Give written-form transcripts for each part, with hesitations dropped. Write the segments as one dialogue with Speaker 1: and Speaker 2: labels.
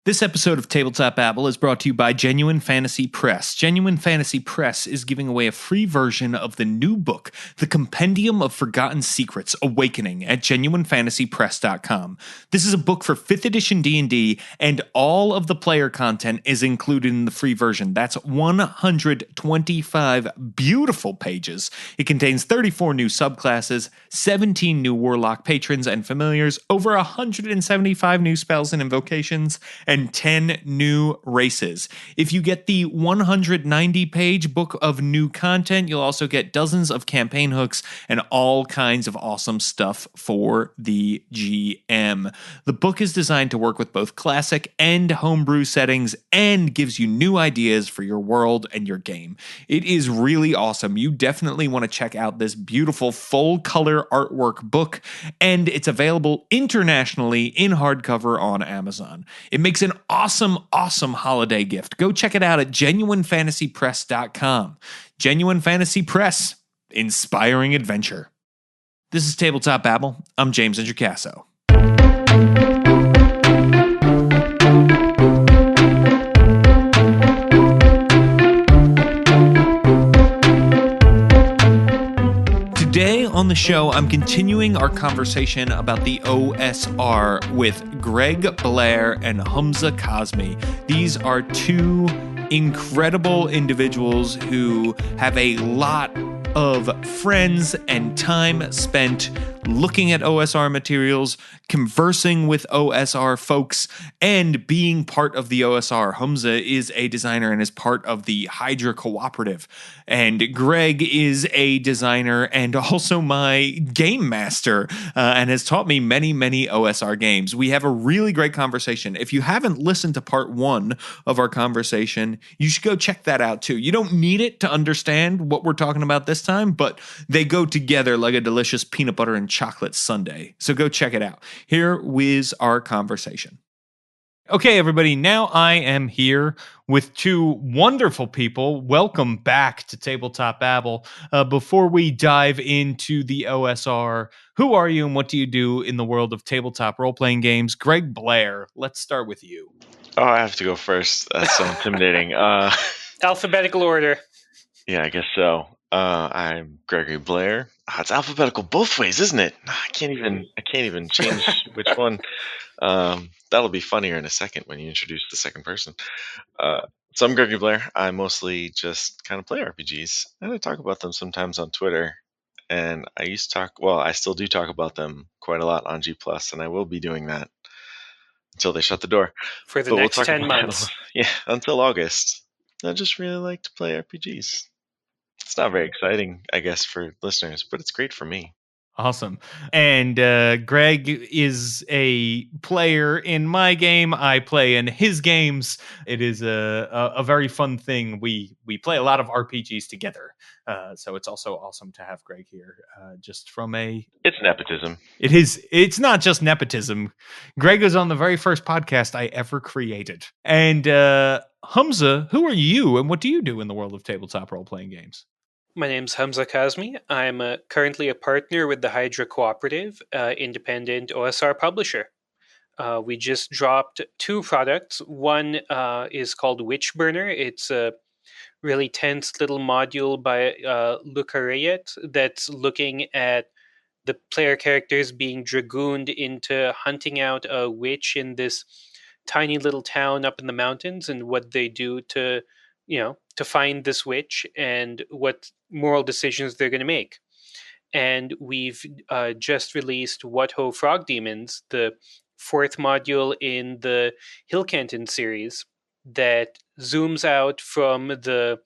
Speaker 1: This episode of Tabletop Babble is brought to you by Genuine Fantasy Press. Genuine Fantasy Press is giving away a free version of the new book, The Compendium of Forgotten Secrets: Awakening, at genuinefantasypress.com. This is a book for 5th edition D&D, and all of the player content is included in the free version. That's 125 beautiful pages. It contains 34 new subclasses, 17 new warlock patrons and familiars, over 175 new spells and invocations, and 10 new races. If you get the 190-page book of new content, you'll also get dozens of campaign hooks and all kinds of awesome stuff for the GM. The book is designed to work with both classic and homebrew settings and gives you new ideas for your world and your game. It is really awesome. You definitely want to check out this beautiful full-color artwork book, and it's available internationally in hardcover on Amazon. It makes an awesome holiday gift. Go check it out at genuinefantasypress.com. Genuine Fantasy Press, inspiring adventure. This is Tabletop Babble. I'm James Introcaso. Today on the show, I'm continuing our conversation about the OSR with Greg Blair and Humza Kazmi. These are two incredible individuals who have a lot of friends and time spent looking at OSR materials, conversing with OSR folks, and being part of the OSR. Humza is a designer and is part of the Hydra Cooperative. And Greg is a designer and also my game master and has taught me many OSR games. We have a really great conversation. If you haven't listened to part 1 of our conversation, you should go check that out too. You don't need it to understand what we're talking about this time, but they go together like a delicious peanut butter and chocolate sundae. So go check it out. Here is our conversation. Okay, everybody, now I am here with two wonderful people. Welcome back to Tabletop Babble. Before we dive into the OSR, who are you and what do you do in the world of tabletop role-playing games? Greg Blair, let's start with you.
Speaker 2: Oh, I have to go first. That's so intimidating.
Speaker 3: Alphabetical order.
Speaker 2: Yeah, I guess so. I'm Gregory Blair. It's alphabetical both ways, isn't it? I can't even change which one. That'll be funnier in a second when you introduce the second person. So I'm Gregory Blair. I mostly just kind of play RPGs, and I talk about them sometimes on Twitter. And I still do talk about them quite a lot on G+, and I will be doing that until they shut the door.
Speaker 3: For the next 10 months.
Speaker 2: Yeah, until August. I just really like to play RPGs. It's not very exciting, I guess, for listeners, but it's great for me.
Speaker 1: Awesome. And Greg is a player in my game. I play in his games. It is a very fun thing. We play a lot of RPGs together. So it's also awesome to have Greg here. Just from
Speaker 2: It's nepotism.
Speaker 1: It is. It's not just nepotism. Greg was on the very first podcast I ever created. And Humza, who are you and what do you do in the world of tabletop role-playing games?
Speaker 3: My name's Hamza Kazmi. I'm currently a partner with the Hydra Cooperative, independent OSR publisher. We just dropped 2 products. One is called Witchburner. It's a really tense little module by Luca Rayet that's looking at the player characters being dragooned into hunting out a witch in this tiny little town up in the mountains and what they do to find this witch and what moral decisions they're going to make. And we've just released What Ho Frog Demons, the 4th module in the Hill Canton series that zooms out from the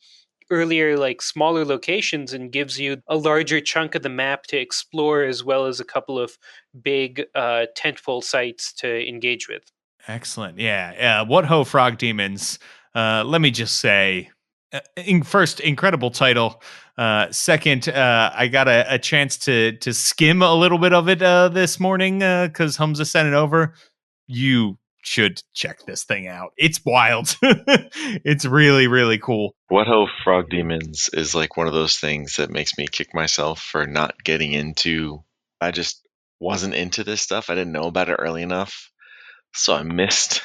Speaker 3: earlier, smaller locations and gives you a larger chunk of the map to explore, as well as a couple of big tentpole sites to engage with.
Speaker 1: Excellent. Yeah. What Ho Frog Demons? Let me just say, first, incredible title. Second, I got a chance to skim a little bit of it this morning because Humza sent it over. You should check this thing out. It's wild. It's really, really cool.
Speaker 2: What Ho Frog Demons is like one of those things that makes me kick myself for not getting into. I just wasn't into this stuff. I didn't know about it early enough. So I missed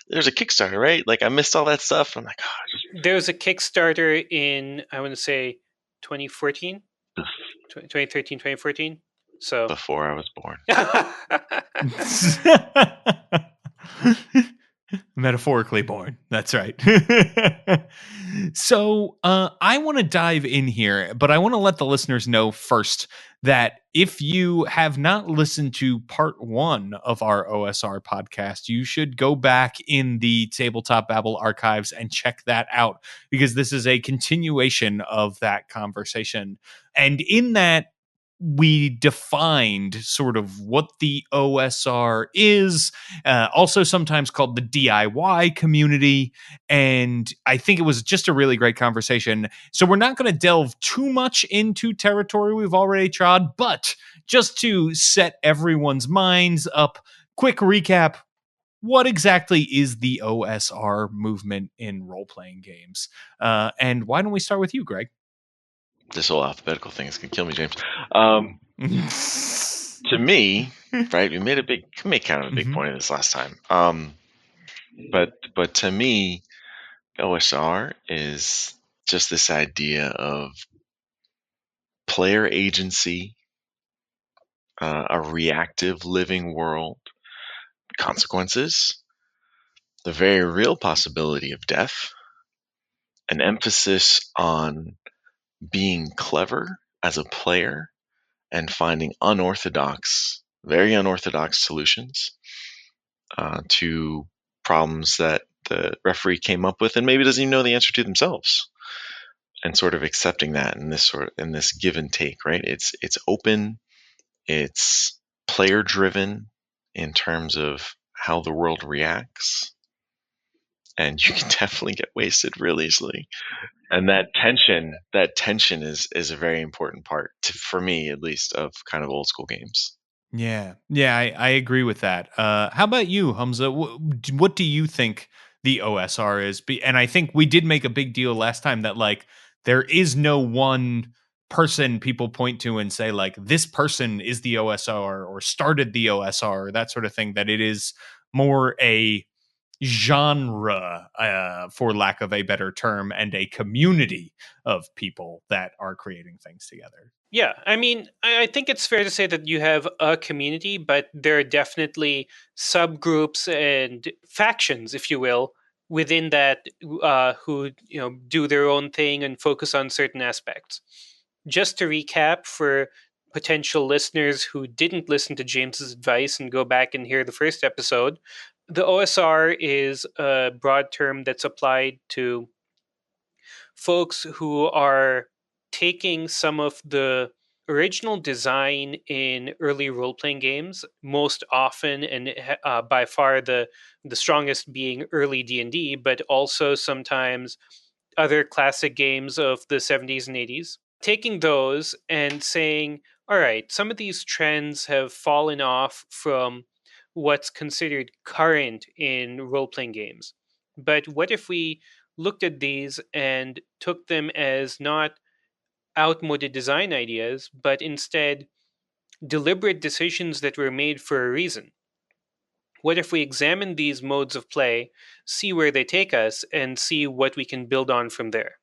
Speaker 2: there's a Kickstarter, right? Like I missed all that stuff. I'm like,
Speaker 3: There was a Kickstarter in, I want to say, 2014, 2013, 2014. So
Speaker 2: before I was born.
Speaker 1: Metaphorically born. That's right. So I want to dive in here, but I want to let the listeners know first that if you have not listened to part 1 of our OSR podcast, you should go back in the Tabletop Babble archives and check that out, because this is a continuation of that conversation. And in that, we defined sort of what the OSR is, also sometimes called the DIY community. And I think it was just a really great conversation. So we're not going to delve too much into territory we've already trod, but just to set everyone's minds up, quick recap. What exactly is the OSR movement in role-playing games? And why don't we start with you, Greg?
Speaker 2: This whole alphabetical thing is gonna kill me, James. To me, right? We made kind of a big point of this last time. But to me, OSR is just this idea of player agency, a reactive living world, consequences, the very real possibility of death, an emphasis on being clever as a player and finding very unorthodox solutions to problems that the referee came up with and maybe doesn't even know the answer to themselves, and sort of accepting that in this give and take, right? It's open, it's player driven in terms of how the world reacts, and you can definitely get wasted real easily. And that tension is a very important part for me, at least, of kind of old school games.
Speaker 1: Yeah, I agree with that. How about you, Hamza? What do you think the OSR is? And I think we did make a big deal last time that like there is no one person people point to and say like this person is the OSR or started the OSR or that sort of thing. That it is more a genre, for lack of a better term, and a community of people that are creating things together.
Speaker 3: Yeah, I mean, I think it's fair to say that you have a community, but there are definitely subgroups and factions, if you will, within that who do their own thing and focus on certain aspects. Just to recap for potential listeners who didn't listen to James's advice and go back and hear the first episode, the OSR is a broad term that's applied to folks who are taking some of the original design in early role-playing games, most often and by far the strongest being early D&D, but also sometimes other classic games of the 70s and 80s, taking those and saying, all right, some of these trends have fallen off from what's considered current in role-playing games. But what if we looked at these and took them as not outmoded design ideas, but instead deliberate decisions that were made for a reason? What if we examine these modes of play, see where they take us, and see what we can build on from there?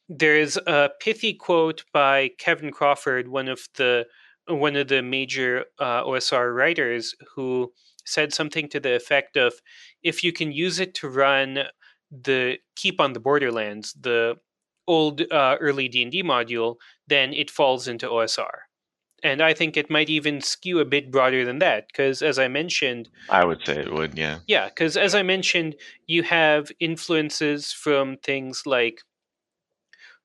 Speaker 3: There's a pithy quote by Kevin Crawford, one of the major OSR writers, who said something to the effect of, "If you can use it to run the Keep on the Borderlands, the old early D&D module, then it falls into OSR." And I think it might even skew a bit broader than that, because as I mentioned,
Speaker 2: I would say it would, yeah.
Speaker 3: yeah, because as I mentioned, you have influences from things like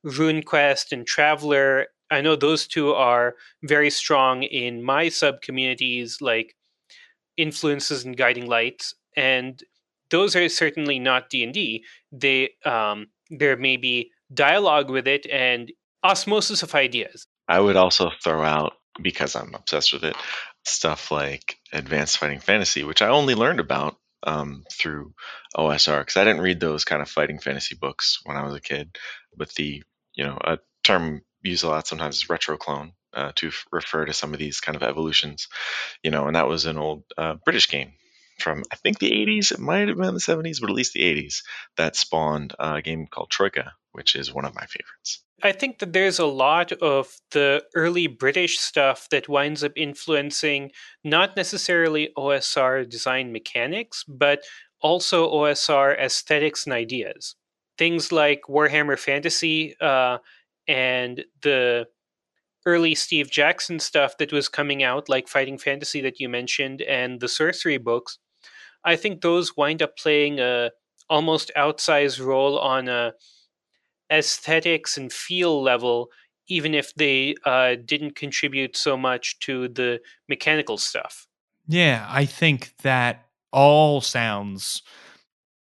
Speaker 3: RuneQuest and Traveler. I know those two are very strong in my sub communities, like influences and guiding lights, and those are certainly not D&D. There may be dialogue with it and osmosis of ideas.
Speaker 2: I would also throw out, because I'm obsessed with it, stuff like Advanced Fighting Fantasy, which I only learned about through OSR, because I didn't read those kind of fighting fantasy books when I was a kid. But a term used a lot sometimes is retro clone, to refer to some of these kind of evolutions, and that was an old British game from I think the 80s. It might have been the 70s, but at least the 80s that spawned a game called Troika, which is one of my favorites.
Speaker 3: I think that there's a lot of the early British stuff that winds up influencing not necessarily OSR design mechanics, but also OSR aesthetics and ideas. Things like Warhammer Fantasy and the early Steve Jackson stuff that was coming out, like Fighting Fantasy that you mentioned, and the Sorcery books. I think those wind up playing a almost outsized role on a aesthetics and feel level, even if they didn't contribute so much to the mechanical stuff.
Speaker 1: Yeah, I think that all sounds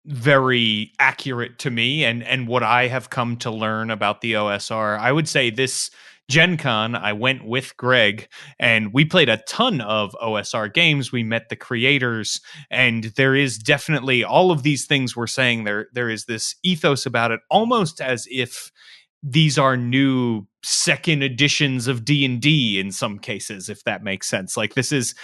Speaker 1: very accurate to me and what I have come to learn about the OSR. I would say this Gen Con, I went with Greg and we played a ton of OSR games. We met the creators, and there is definitely all of these things we're saying. There is this ethos about it, almost as if these are new second editions of D&D in some cases, if that makes sense. Like this is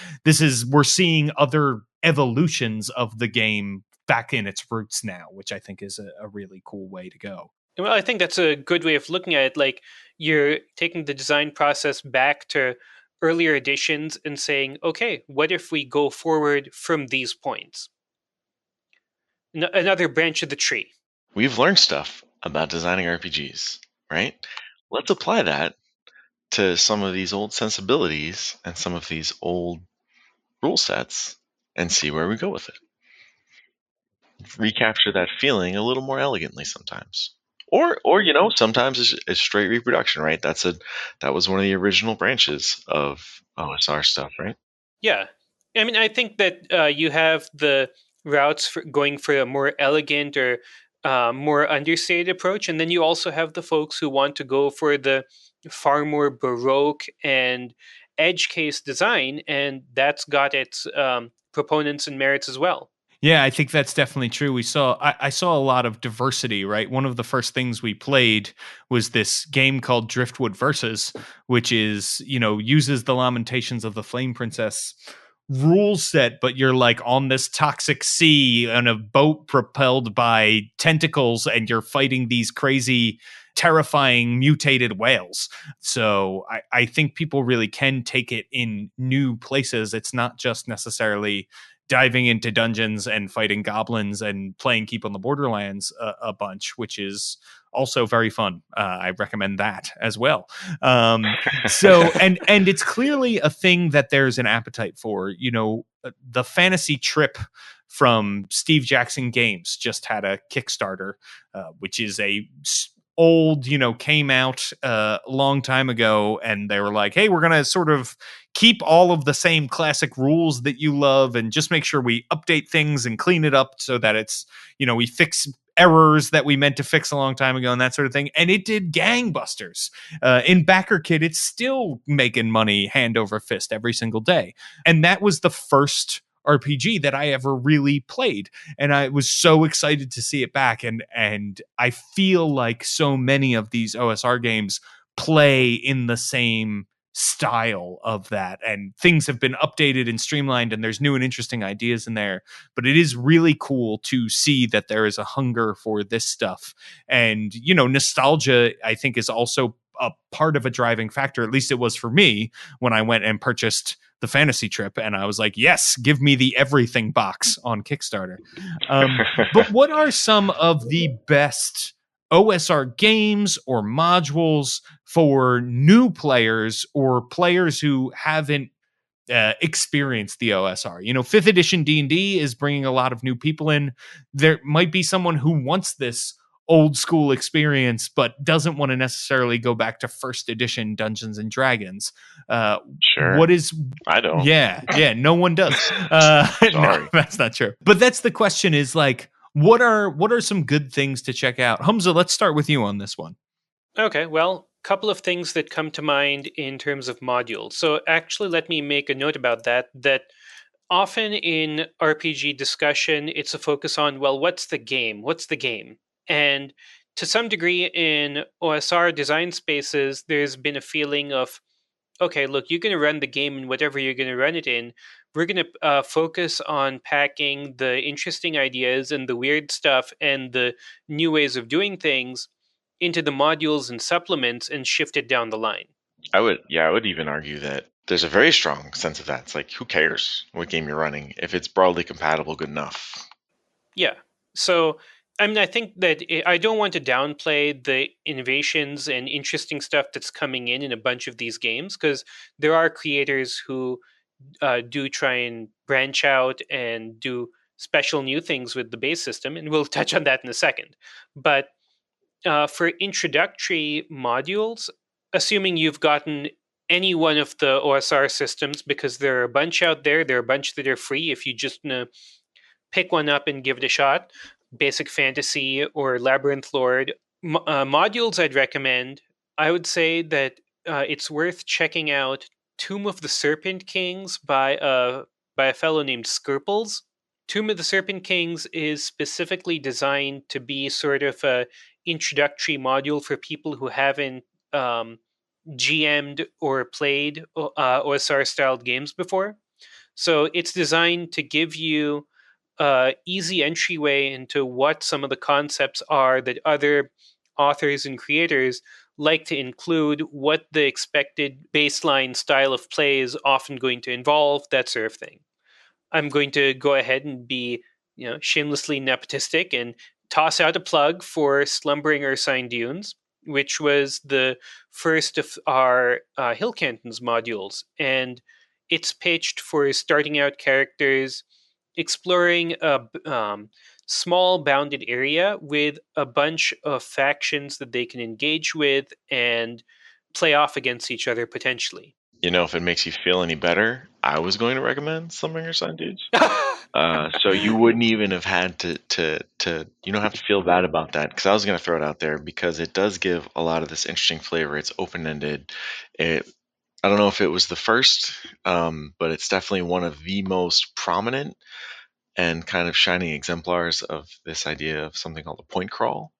Speaker 1: we're seeing other evolutions of the game back in its roots now, which I think is a really cool way to go.
Speaker 3: Well, I think that's a good way of looking at it. Like, you're taking the design process back to earlier editions and saying, okay, what if we go forward from these points? Another branch of the tree.
Speaker 2: We've learned stuff about designing RPGs, right? Let's apply that to some of these old sensibilities and some of these old rule sets and see where we go with it. Recapture that feeling a little more elegantly sometimes. Or sometimes it's straight reproduction, right? That was one of the original branches of OSR stuff, right?
Speaker 3: Yeah. I mean, I think that you have the routes for going for a more elegant or more understated approach. And then you also have the folks who want to go for the far more Baroque and edge case design. And that's got its proponents and merits as well.
Speaker 1: Yeah, I think that's definitely true. I saw a lot of diversity, right? One of the first things we played was this game called Driftwood Versus, which is, uses the Lamentations of the Flame Princess rule set, but you're like on this toxic sea on a boat propelled by tentacles, and you're fighting these crazy, terrifying mutated whales. So I think people really can take it in new places. It's not just necessarily diving into dungeons and fighting goblins and playing Keep on the Borderlands a bunch, which is also very fun. I recommend that as well. So and it's clearly a thing that there's an appetite for. The fantasy trip from Steve Jackson Games just had a Kickstarter, which is old, came out a long time ago, and they were like, hey, we're gonna sort of keep all of the same classic rules that you love and just make sure we update things and clean it up so that it's, we fix errors that we meant to fix a long time ago and that sort of thing. And it did gangbusters. In BackerKit, it's still making money hand over fist every single day. And that was the first RPG that I ever really played, and I was so excited to see it back. And I feel like so many of these OSR games play in the same style of that, and things have been updated and streamlined, and there's new and interesting ideas in there. But it is really cool to see that there is a hunger for this stuff. And nostalgia, I think, is also a part of a driving factor. At least it was for me when I went and purchased the fantasy trip, and I was like, yes, give me the everything box on Kickstarter. But what are some of the best OSR games or modules for new players or players who haven't experienced the OSR? 5th edition D&D is bringing a lot of new people in. There might be someone who wants this old school experience but doesn't want to necessarily go back to 1st edition Dungeons and Dragons.
Speaker 2: Sure.
Speaker 1: What is
Speaker 2: I don't.
Speaker 1: Yeah, no one does.
Speaker 2: Sorry.
Speaker 1: No, that's not true. But that's the question, is like, what are some good things to check out? Humza, let's start with you on this one.
Speaker 3: Okay, well, couple of things that come to mind in terms of modules. So actually, let me make a note about that often in RPG discussion, it's a focus on, well, what's the game? What's the game? And to some degree in OSR design spaces, there's been a feeling of, okay, look, you're going to run the game in whatever you're going to run it in, we're going to focus on packing the interesting ideas and the weird stuff and the new ways of doing things into the modules and supplements and shift it down the line.
Speaker 2: I would even argue that there's a very strong sense of that. It's like, who cares what game you're running if it's broadly compatible good enough?
Speaker 3: Yeah. So, I mean, I think that I don't want to downplay the innovations and interesting stuff that's coming in a bunch of these games, because there are creators who do try and branch out and do special new things with the base system, and we'll touch on that in a second. But for introductory modules, assuming you've gotten any one of the OSR systems, because there are a bunch out there, there are a bunch that are free if you just pick one up and give it a shot. Basic Fantasy or Labyrinth Lord. Modules I'd recommend, I would say that it's worth checking out Tomb of the Serpent Kings by a fellow named Skirples. Tomb of the Serpent Kings is specifically designed to be sort of a introductory module for people who haven't GM'd or played OSR styled games before. So it's designed to give you easy entryway into what some of the concepts are that other authors and creators like to include, what the expected baseline style of play is often going to involve, that sort of thing. I'm going to go ahead and be, shamelessly nepotistic and toss out a plug for Slumbering Ursine Dunes, which was the first of our Hill Cantons modules, and it's pitched for starting out characters exploring a small bounded area with a bunch of factions that they can engage with and play off against each other potentially.
Speaker 2: If it makes you feel any better, I was going to recommend Slumbering Ursine Dudes. So you wouldn't even have had to you don't have to feel bad about that, because I was going to throw it out there because it does give a lot of this interesting flavor. It's open-ended. I don't know if it was the first, but it's definitely one of the most prominent and kind of shining exemplars of this idea of something called a point crawl,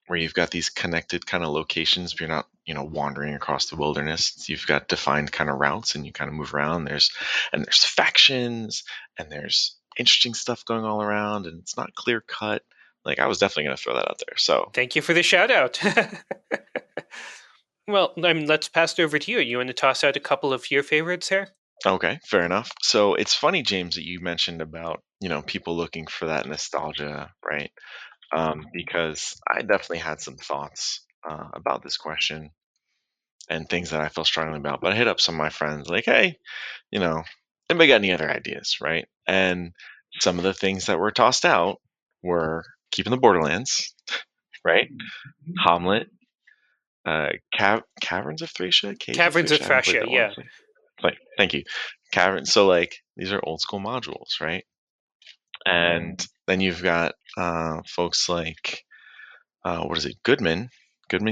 Speaker 2: where you've got these connected kind of locations, but you're not, wandering across the wilderness. You've got defined kind of routes, and you kind of move around. There's factions, and there's interesting stuff going all around, and it's not clear cut. Like, I was definitely going to throw that out there. So
Speaker 3: thank you for the shout out. Well, I mean, let's pass it over to you. You want to toss out a couple of your favorites here?
Speaker 2: okay, fair enough. So it's funny, James, that you mentioned about people looking for that nostalgia, right? Because I definitely had some thoughts about this question and things that I feel strongly about. But I hit up some of my friends, like, hey, anybody got any other ideas, right? And some of the things that were tossed out were Keeping the Borderlands, right? Hamlet, Caverns of Thracia,
Speaker 3: Caverns of
Speaker 2: I haven't played
Speaker 3: Thracia,
Speaker 2: that one.
Speaker 3: yeah.
Speaker 2: Like, thank you, Caverns. So like these are old school modules, right? And then you've got folks like what is it, Goodman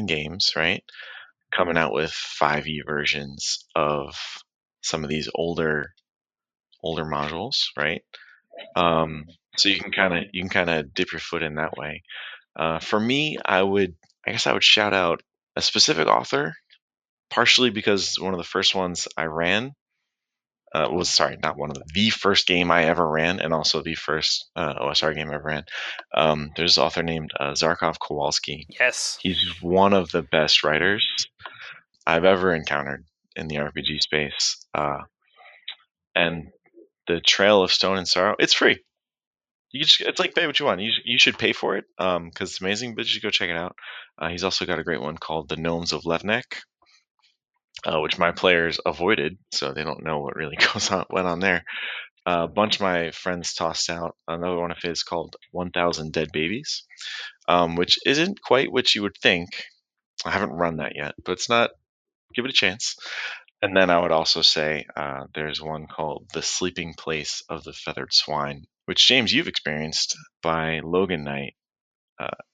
Speaker 2: Games, right? Coming out with 5e versions of some of these older modules, right? So you can kind of dip your foot in that way. For me, I guess I would shout out a specific author, partially because one of the first ones I ran not one of the first game I ever ran, and also the first OSR game I ever ran. There's an author named Zarkov Kowalski.
Speaker 3: Yes.
Speaker 2: He's one of the best writers I've ever encountered in the RPG space. And the Trail of Stone and Sorrow, it's free. It's like, pay what you want. You should pay for it because it's amazing, but you should go check it out. He's also got a great one called The Gnomes of Levnek, which my players avoided, so they don't know what really went on there. A bunch of my friends tossed out another one of his called 1000 Dead Babies, which isn't quite what you would think. I haven't run that yet, but it's not. Give it a chance. And then I would also say there's one called The Sleeping Place of the Feathered Swine, which, James, you've experienced by Logan Knight.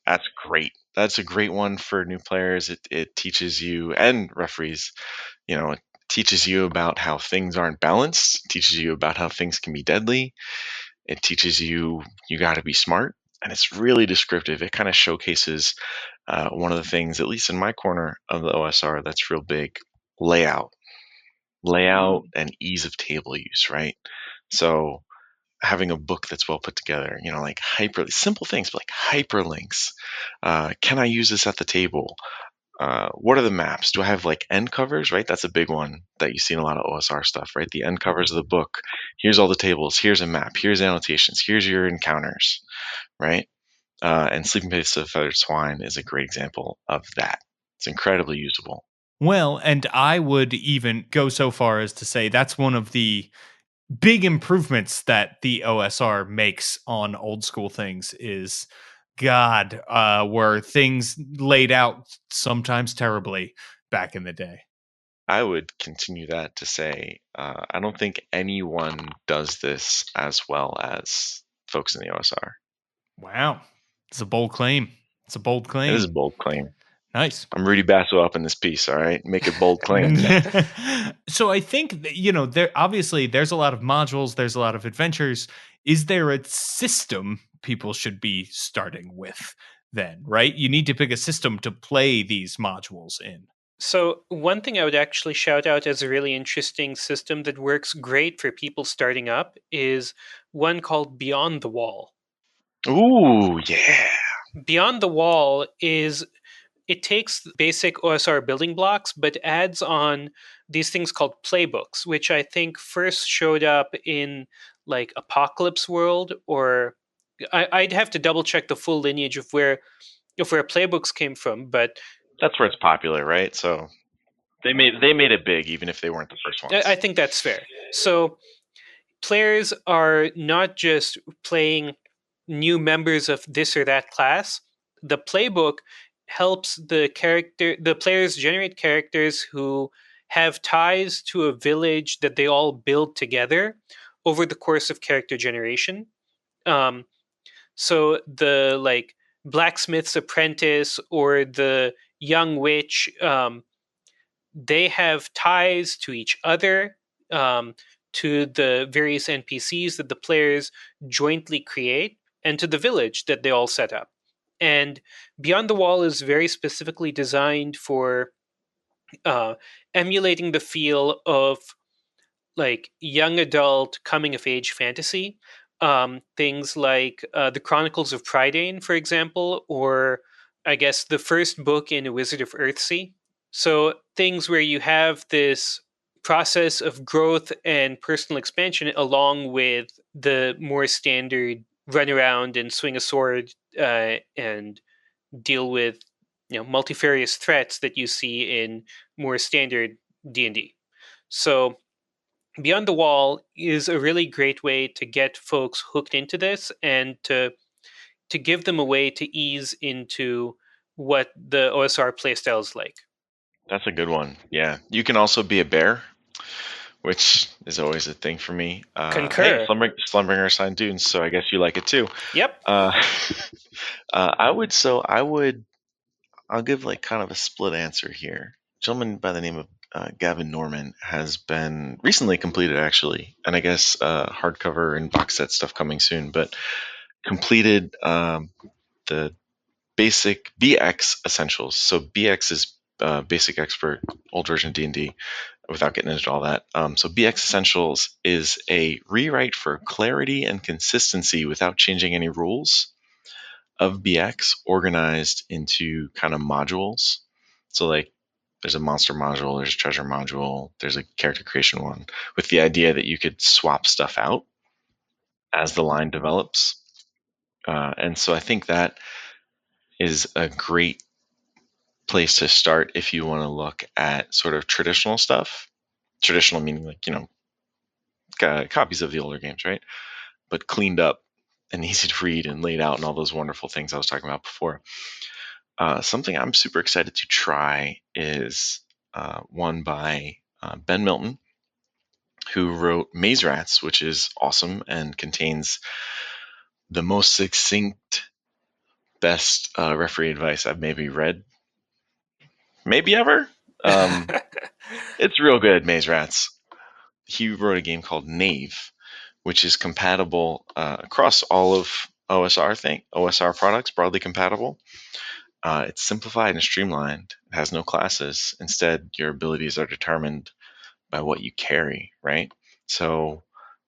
Speaker 2: That's great. That's a great one for new players. It teaches you, and referees, it teaches you about how things aren't balanced. It teaches you about how things can be deadly. It teaches you got to be smart. And it's really descriptive. It kind of showcases one of the things, at least in my corner of the OSR, that's real big: layout. layout and ease of table use, right? So having a book that's well put together, like simple things, but like hyperlinks. Can I use this at the table? What are the maps? Do I have like end covers, right? That's a big one that you see in a lot of OSR stuff, right? The end covers of the book. Here's all the tables. Here's a map. Here's annotations. Here's your encounters, right? And Sleeping Place of Feathered Swine is a great example of that. It's incredibly usable.
Speaker 1: Well, and I would even go so far as to say that's one of the big improvements that the OSR makes on old school things is were things laid out sometimes terribly back in the day.
Speaker 2: I would continue that to say I don't think anyone does this as well as folks in the OSR.
Speaker 1: Wow. It's a bold claim. It's a bold claim.
Speaker 2: It is a bold claim.
Speaker 1: Nice.
Speaker 2: I'm Rudy Basso up in this piece, all right? Make a bold claim.
Speaker 1: So I think that, there's a lot of modules, there's a lot of adventures. Is there a system people should be starting with then, right? You need to pick a system to play these modules in.
Speaker 3: So one thing I would actually shout out as a really interesting system that works great for people starting up is one called Beyond the Wall.
Speaker 2: Ooh, yeah.
Speaker 3: Beyond the Wall it takes basic OSR building blocks, but adds on these things called playbooks, which I think first showed up in like Apocalypse World, or I'd have to double check the full lineage of where playbooks came from, but
Speaker 2: that's where it's popular, right? So they made it big, even if they weren't the first ones.
Speaker 3: I think that's fair. So players are not just playing new members of this or that class. The playbook helps the players generate characters who have ties to a village that they all build together over the course of character generation. So the like blacksmith's apprentice or the young witch, they have ties to each other, to the various NPCs that the players jointly create, and to the village that they all set up. And Beyond the Wall is very specifically designed for emulating the feel of like young adult coming of age fantasy. Things like the Chronicles of Prydain, for example, or I guess the first book in A Wizard of Earthsea. So things where you have this process of growth and personal expansion along with the more standard run around and swing a sword and deal with multifarious threats that you see in more standard D&D. So Beyond the Wall is a really great way to get folks hooked into this and to give them a way to ease into what the OSR playstyle is like.
Speaker 2: That's a good one. Yeah. You can also be a bear, which is always a thing for me.
Speaker 3: Concur.
Speaker 2: Hey, Slumbringer signed Dunes, so I guess you like it too.
Speaker 3: Yep.
Speaker 2: I'll give like kind of a split answer here. A gentleman by the name of Gavin Norman has been recently completed, actually, and I guess hardcover and box set stuff coming soon, but completed the basic BX Essentials. So BX is Basic Expert, old version D&D, without getting into all that. So BX Essentials is a rewrite for clarity and consistency without changing any rules of BX, organized into kind of modules. So like there's a monster module, there's a treasure module, there's a character creation one, with the idea that you could swap stuff out as the line develops. And so I think that is a great place to start if you want to look at sort of traditional stuff. Traditional meaning like, copies of the older games, right? But cleaned up and easy to read and laid out and all those wonderful things I was talking about before. Something I'm super excited to try is one by Ben Milton, who wrote Maze Rats, which is awesome and contains the most succinct, best referee advice I've maybe read, maybe ever. It's real good, Maze Rats. He wrote a game called Knave, which is compatible across all of OSR products, broadly compatible. It's simplified and streamlined. It has no classes. Instead, your abilities are determined by what you carry, right? So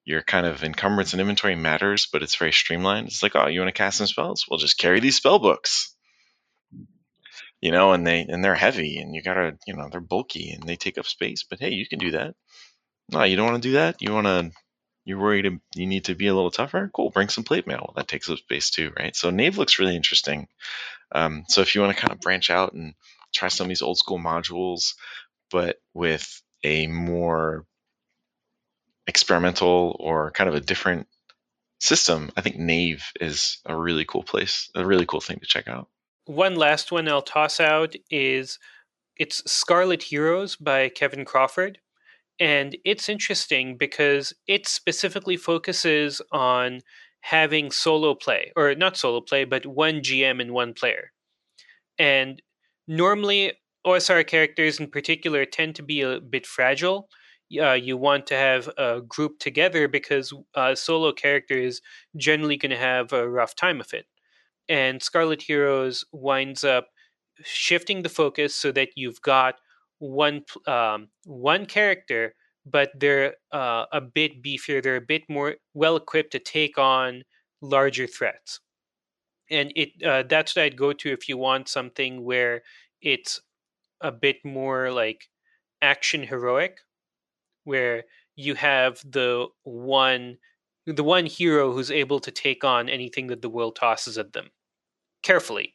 Speaker 2: your kind of encumbrance and inventory matters, but it's very streamlined. It's like, oh, you want to cast some spells? Well, just carry these spell books, and they're heavy, and you gotta, they're bulky and they take up space. But hey, you can do that. No, you don't want to do that. You're worried you need to be a little tougher. Cool, bring some plate mail. That takes up space too, right? So Knave looks really interesting. So if you want to kind of branch out and try some of these old school modules, but with a more experimental or kind of a different system, I think Knave is a really cool place, a really cool thing to check out.
Speaker 3: One last one I'll toss out is it's Scarlet Heroes by Kevin Crawford. And it's interesting because it specifically focuses on having solo play, or not solo play, but one GM and one player. And normally, OSR characters in particular tend to be a bit fragile. You want to have a group together because a solo character is generally going to have a rough time of it. And Scarlet Heroes winds up shifting the focus so that you've got one character, but they're a bit beefier. They're a bit more well equipped to take on larger threats. And that's what I'd go to if you want something where it's a bit more like action heroic, where you have the one hero who's able to take on anything that the world tosses at them. Carefully.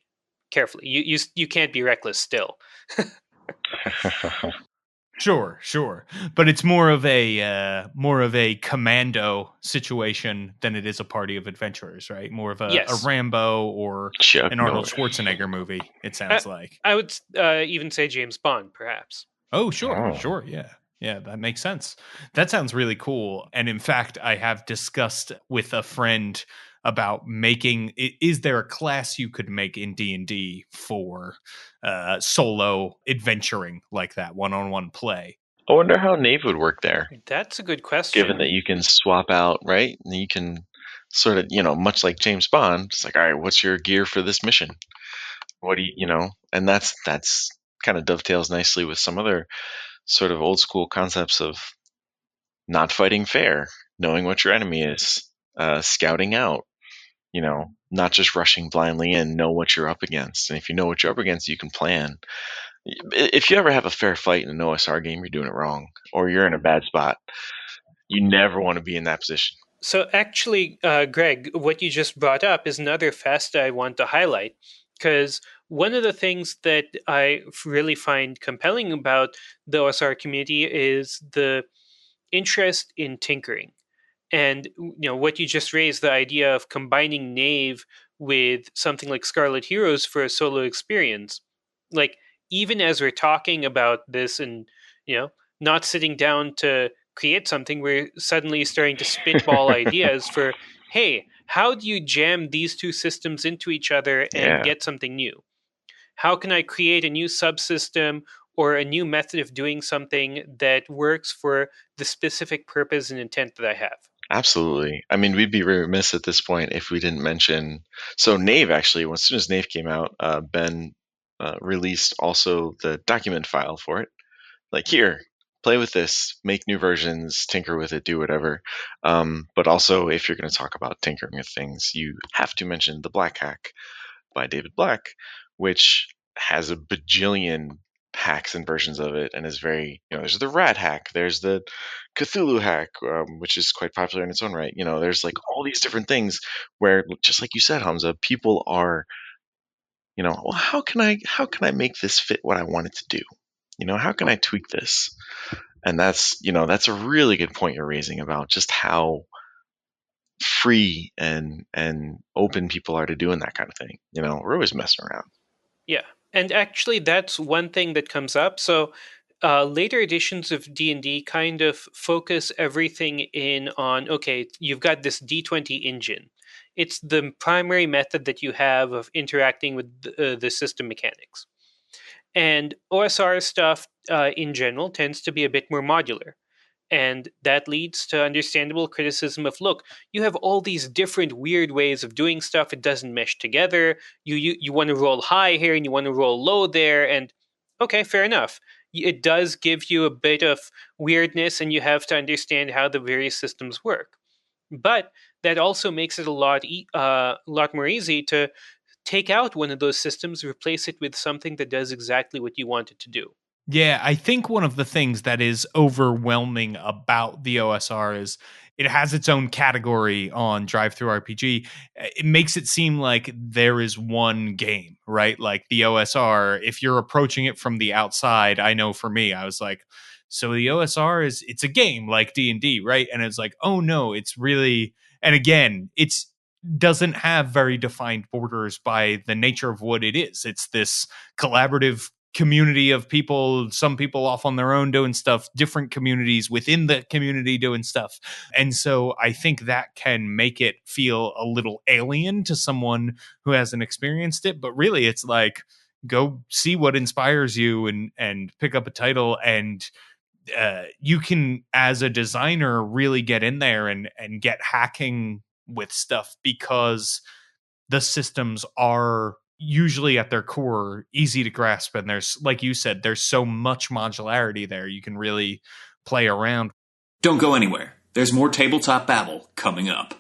Speaker 3: You can't be reckless still.
Speaker 1: Sure. But it's more of a commando situation than it is a party of adventurers, right? More of a Rambo or
Speaker 2: Chuck
Speaker 1: an Arnold
Speaker 2: Norris.
Speaker 1: Schwarzenegger movie, it sounds like.
Speaker 3: I would even say James Bond, perhaps.
Speaker 1: Oh, sure. Yeah, that makes sense. That sounds really cool. And in fact, I have discussed with a friend about is there a class you could make in D&D for solo adventuring like that, one-on-one play?
Speaker 2: I wonder how Knave would work there.
Speaker 3: That's a good question.
Speaker 2: Given that you can swap out, right? And you can sort of, much like James Bond, it's like, all right, what's your gear for this mission? What do you, and that's kind of dovetails nicely with some other sort of old school concepts of not fighting fair, knowing what your enemy is, scouting out, not just rushing blindly in, know what you're up against. And if you know what you're up against, you can plan. If you ever have a fair fight in an OSR game, you're doing it wrong, or you're in a bad spot. You never want to be in that position.
Speaker 3: So actually, Greg, what you just brought up is another facet I want to highlight, because one of the things that I really find compelling about the OSR community is the interest in tinkering. And what you just raised, the idea of combining Knave with something like Scarlet Heroes for a solo experience. Like, even as we're talking about this and, not sitting down to create something, we're suddenly starting to spitball ideas for, hey, how do you jam these two systems into each other and get something new? How can I create a new subsystem or a new method of doing something that works for the specific purpose and intent that I have?
Speaker 2: Absolutely. I mean, we'd be remiss at this point if we didn't mention. So Knave, actually, as soon as Knave came out, Ben released also the document file for it. Like, here, play with this, make new versions, tinker with it, do whatever. But also, if you're going to talk about tinkering with things, you have to mention the Black Hack by David Black, which has a bajillion hacks and versions of it, and is very, there's the Rat Hack, there's the Cthulhu Hack, which is quite popular in its own right. There's like all these different things where, just like you said, Hamza, people are, well, how can I make this fit what I want it to do? How can I tweak this? And that's a really good point you're raising about just how free and open people are to doing that kind of thing. We're always messing around.
Speaker 3: Yeah, and actually, that's one thing that comes up. So later editions of D&D kind of focus everything in on, okay, you've got this D20 engine. It's the primary method that you have of interacting with the system mechanics. And OSR stuff in general tends to be a bit more modular. And that leads to understandable criticism of, look, you have all these different weird ways of doing stuff. It doesn't mesh together. You want to roll high here and you want to roll low there. And okay, fair enough. it does give you a bit of weirdness, and you have to understand how the various systems work. But that also makes it a lot more easy to take out one of those systems, replace it with something that does exactly what you want it to do.
Speaker 1: Yeah, I think one of the things that is overwhelming about the OSR is it has its own category on Drive Through RPG. It makes it seem like there is one game, right? Like the OSR, if you're approaching it from the outside, I know for me, I was like, so the OSR it's a game like D&D, right? And it's like, oh no, it's really, and again, it's doesn't have very defined borders by the nature of what it is. It's this collaborative community of people, some people off on their own doing stuff, different communities within the community doing stuff. And so I think that can make it feel a little alien to someone who hasn't experienced it. But really, it's like, go see what inspires you and pick up a title, and you can, as a designer, really get in there and get hacking with stuff, because the systems are usually at their core easy to grasp, and there's, like you said, there's so much modularity there, you can really play around.
Speaker 4: Don't go anywhere. There's more tabletop babble coming up.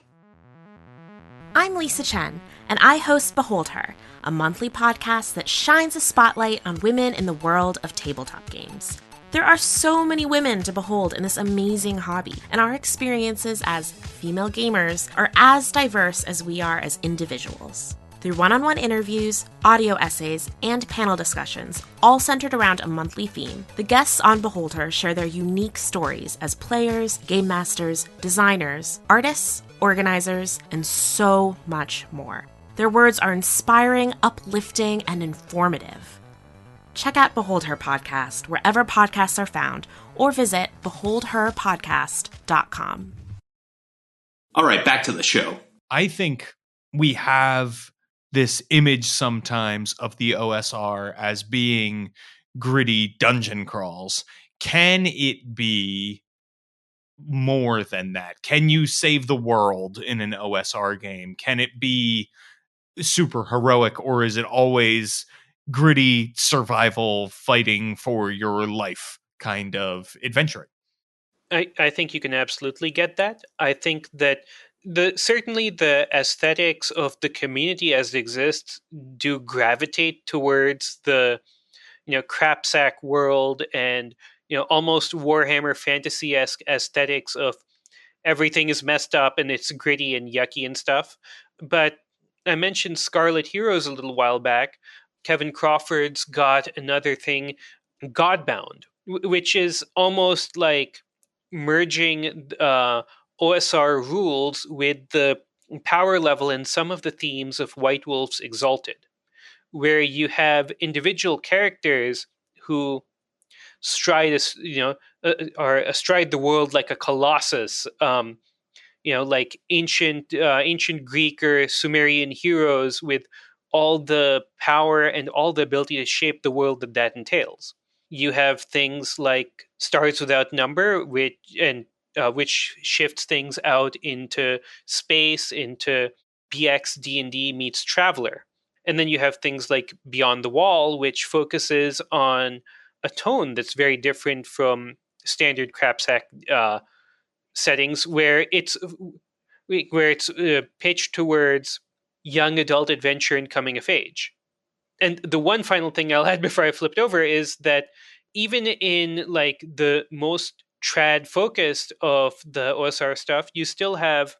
Speaker 5: I'm Lisa Chen, and I host Behold Her, a monthly podcast that shines a spotlight on women in the world of tabletop games. There are so many women to behold in this amazing hobby, and our experiences as female gamers are as diverse as we are as individuals. Through one-on-one interviews, audio essays, and panel discussions, all centered around a monthly theme, the guests on Behold Her share their unique stories as players, game masters, designers, artists, organizers, and so much more. Their words are inspiring, uplifting, and informative. Check out Behold Her Podcast wherever podcasts are found, or visit beholdherpodcast.com.
Speaker 4: All right, back to the show.
Speaker 1: I think we have this image sometimes of the OSR as being gritty dungeon crawls. Can it be more than that? Can you save the world in an OSR game? Can it be super heroic, or is it always gritty survival, fighting for your life kind of adventuring?
Speaker 3: I think you can absolutely get that. I think that certainly the aesthetics of the community as it exists do gravitate towards the crapsack world, and almost Warhammer Fantasy-esque aesthetics of everything is messed up and it's gritty and yucky and stuff. But I mentioned Scarlet Heroes a little while back. Kevin Crawford's got another thing, Godbound, which is almost like merging OSR rules with the power level and some of the themes of White Wolf's Exalted, where you have individual characters who stride, are astride the world like a colossus. Like ancient Greek or Sumerian heroes with all the power and all the ability to shape the world that entails. You have things like Stars Without Number, which shifts things out into space, into BX D&D meets Traveler. And then you have things like Beyond the Wall, which focuses on a tone that's very different from standard crapsack settings, where it's pitched towards young adult adventure and coming of age. And the one final thing I'll add before I flipped over is that even in like the most trad focused of the OSR stuff, you still have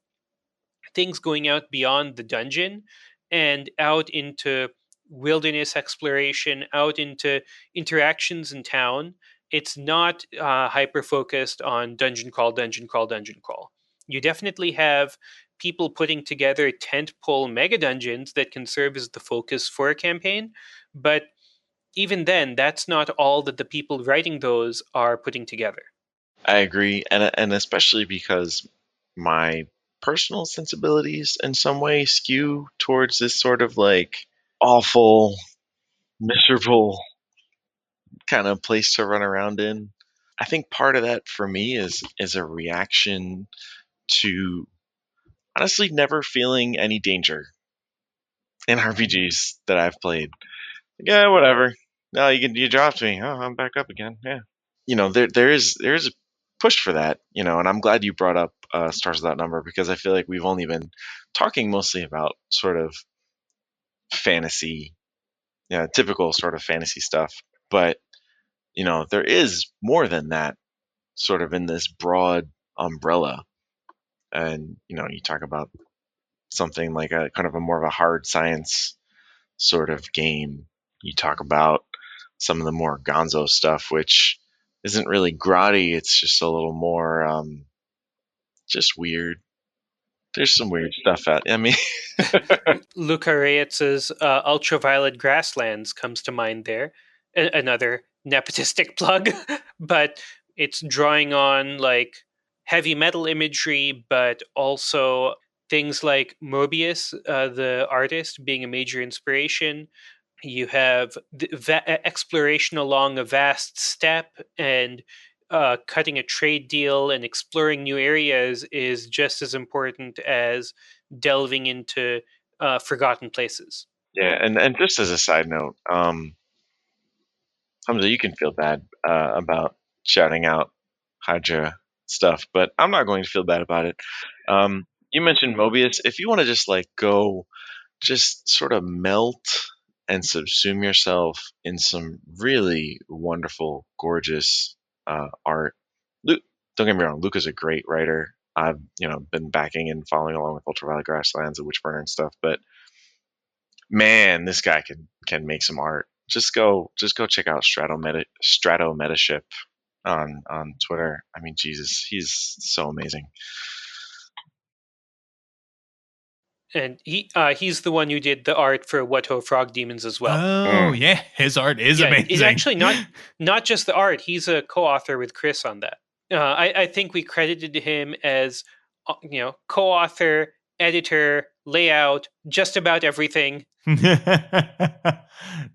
Speaker 3: things going out beyond the dungeon and out into wilderness exploration, out into interactions in town. It's not hyper focused on dungeon crawl, dungeon crawl, dungeon crawl. You definitely have people putting together tentpole mega dungeons that can serve as the focus for a campaign, but even then, that's not all that the people writing those are putting together.
Speaker 2: I agree, and especially because my personal sensibilities in some way skew towards this sort of like awful, miserable kind of place to run around in. I think part of that for me is a reaction to honestly never feeling any danger in RPGs that I've played. Yeah, whatever. No, you dropped me. Oh, I'm back up again. Yeah. There is a push for that, and I'm glad you brought up Stars Without Number, because I feel like we've only been talking mostly about sort of fantasy, typical sort of fantasy stuff. But, there is more than that sort of in this broad umbrella. And, you talk about something like a kind of a more of a hard science sort of game. You talk about some of the more gonzo stuff, which isn't really grotty. It's just a little more just weird. There's some weird stuff out. I mean,
Speaker 3: Luca Reyes's Ultraviolet Grasslands comes to mind there. Another nepotistic plug, but it's drawing on like heavy metal imagery, but also things like Mobius, the artist, being a major inspiration. You have the exploration along a vast steppe, and cutting a trade deal and exploring new areas is just as important as delving into forgotten places.
Speaker 2: yeah, and just as a side note, Hamza, you can feel bad about shouting out Hydra stuff, but I'm not going to feel bad about it. You mentioned Mobius. If you want to just like go, just sort of melt and subsume yourself in some really wonderful, gorgeous art. Luke, don't get me wrong, Luke is a great writer. I've been backing and following along with Ultraviolet Grasslands and Witchburner and stuff, but man, this guy can make some art. Just go check out Strato Metaship on Twitter. I mean, Jesus, he's so amazing.
Speaker 3: And he's the one who did the art for What Ho Frog Demons as well.
Speaker 1: Oh, yeah. His art is amazing.
Speaker 3: It's actually not just the art. He's a co-author with Chris on that. I think we credited him as co-author, editor, layout, just about everything.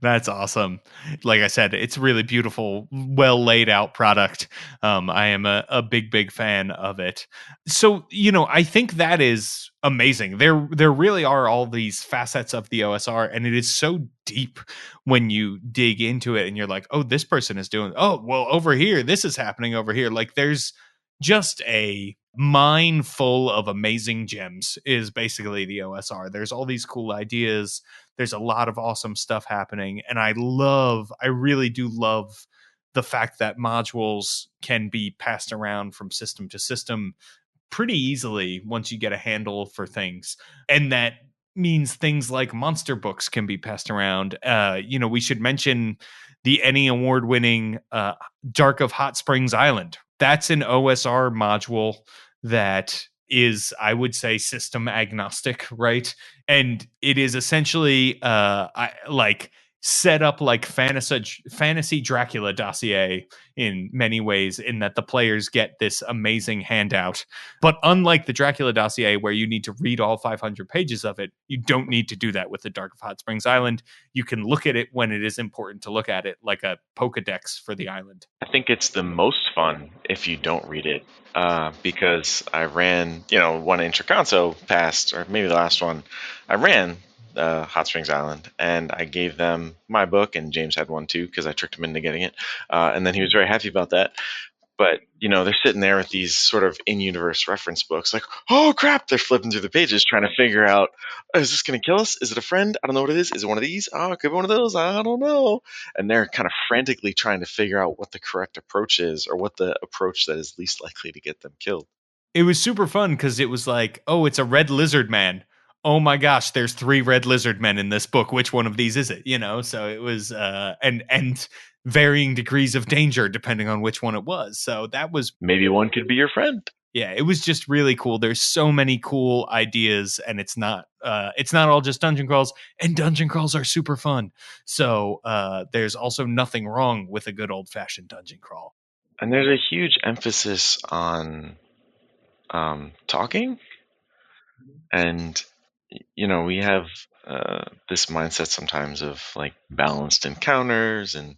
Speaker 1: That's awesome. Like I said, it's a really beautiful, well laid out product. I am a big fan of it. So, I think that is amazing. There really are all these facets of the OSR, and it is so deep when you dig into it and you're like, oh, this person is doing, oh, well, over here, this is happening over here. Like there's just a mine full of amazing gems is basically the OSR. There's all these cool ideas. There's a lot of awesome stuff happening. And I really do love the fact that modules can be passed around from system to system pretty easily once you get a handle for things. And that means things like monster books can be passed around. We should mention the Emmy award-winning Dark of Hot Springs Island. That's an OSR module that is, I would say, system agnostic, right? And it is essentially set up like fantasy Dracula dossier in many ways, in that the players get this amazing handout. But unlike the Dracula dossier, where you need to read all 500 pages of it, you don't need to do that with the Dark of Hot Springs Island. You can look at it when it is important to look at it, like a Pokedex for the island.
Speaker 2: I think it's the most fun if you don't read it, because I ran, one Introcaso passed, or maybe the last one, I ran Hot Springs Island, and I gave them my book, and James had one too, because I tricked him into getting it, and then he was very happy about that. But, they're sitting there with these sort of in-universe reference books, like, oh, crap, they're flipping through the pages trying to figure out, is this going to kill us? Is it a friend? I don't know what it is. Is it one of these? Oh, it could be one of those. I don't know. And they're kind of frantically trying to figure out what the correct approach is, or what the approach that is least likely to get them killed.
Speaker 1: It was super fun because it was like, oh, it's a red lizard man. Oh my gosh, there's 3 red lizard men in this book. Which one of these is it? So it was, and varying degrees of danger depending on which one it was. So that was,
Speaker 2: maybe one could be your friend.
Speaker 1: Yeah, it was just really cool. There's so many cool ideas, and it's not all just dungeon crawls, and dungeon crawls are super fun. So there's also nothing wrong with a good old fashioned dungeon crawl.
Speaker 2: And there's a huge emphasis on talking. And we have this mindset sometimes of like balanced encounters and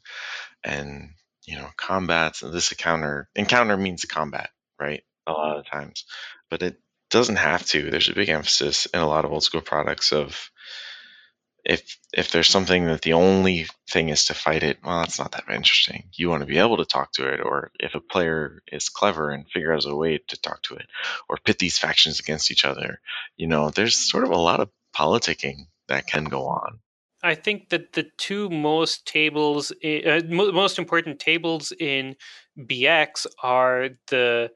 Speaker 2: combats. And this encounter means combat, right? A lot of the times, but it doesn't have to. There's a big emphasis in a lot of old school products of if there's something that the only thing is to fight it, well, it's not that interesting. You want to be able to talk to it, or if a player is clever and figures out a way to talk to it, or pit these factions against each other, there's sort of a lot of politicking that can go on.
Speaker 3: I think that the two most most important tables in BX are the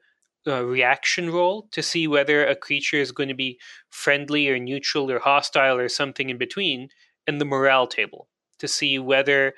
Speaker 3: reaction roll to see whether a creature is going to be friendly or neutral or hostile or something in between, and the morale table to see whether